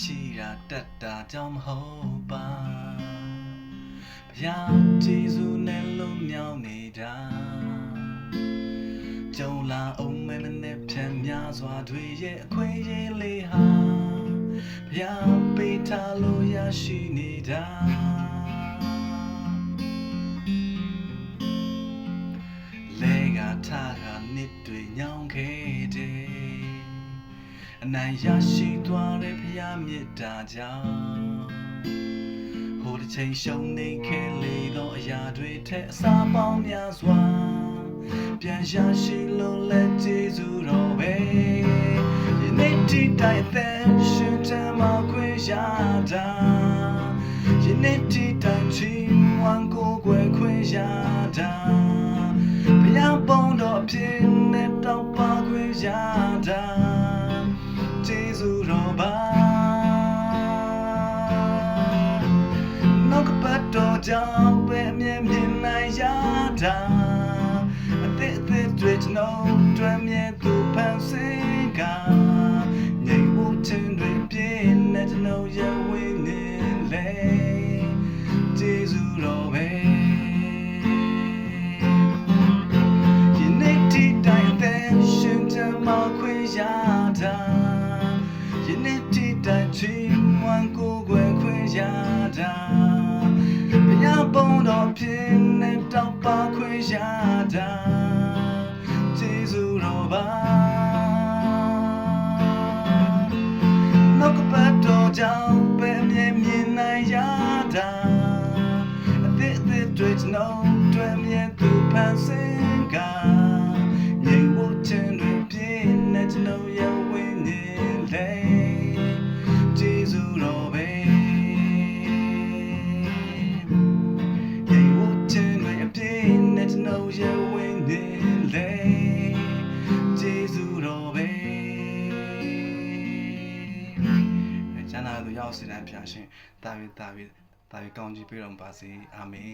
ရှိတာတက်တာကြောင့်မဟုတ်ပါဘုရားဂျေဇုနဲ့လုံးမြောက်နေတာကြုံလာအောင်မဲမနဲ့ဖြန်များစွာတွေရဲ့အခွင့်အရေးလေးဟာဘုရားပေးထားလို့ရရှိနေတာလေကထားကနှစ်တွေညောင်းခဲ့တယ်အနိုင်ရရှိသွားတဲ့ဘုရားမြတ်တာကြောင့်ဟိုတစ်ချိန်ရှုံးနေခဲ့လေသောအရာတွေထက်အစားပေါင်းများစွာပြန်ရရှိလို့လက်ကျေးဇူးတော်ပဲဒီနေ့ဒီတိုင်းသက်ရှင်တမ်းမှာခွင့်ရတာဒီနေ့ဒီတိုင်းချီးမွမ်းကိုယ်ွယ်ခွင့်ရတာဘုရားပုံတော်အဖြစ်နဲ့တောင်းပါခွင့်ရတာကျေးဇူးတော်ပါနောက်ကပတ်တော်ကြောင့်ပဲအမြဲမြင်နိုင်ရတာအသစ်တွေကျွန်တော်တွေ့မြဲသူဖန်ဆင်းကငြိမ်ဝတ်ခြင်းတွေပြည့်နေကျွန်တော်ရဲ့ဝိညာဉ်လေကျေးဇူးတော်ပဲဒီနေ့ဒီတိုင်းသက်ရှင်တမ်းမှာခွင့်ရတာဒီနေ့ဒီတိုင်းချီးမွမ်းကိုယ်ွယ်ခွင့်ရတာဘုရားပုံတော်ဖြစ်နေတောင်းပါခွင့်ရတာကျေးဇူးတော်ပါနောက်ကပတ်တော်ကြောင့်ပဲအမြဲမြင်နိုင်ရတာအသစ်တွေကျွန်တော်တွေ့မြဲသူဖန်ဆင်းကငြိမ်ဝတ်ခြင်းတွေပြည့်နေကျွန်တော်ရဲ့ဝိညာဉ်လေကျေးဇူးတော်ပဲငြိမ်ဝတ်ခြင်းတွေပြည့်နေကျွန်တော်ရဲ့ဝိညာဉ်လေကျေးဇူးတော်ပဲကျမ်းစာသူရောက်စီတိုင်းဖျားရှင်တာဝေကောင်းကြီးပြေတော်မူပါစေအာမင်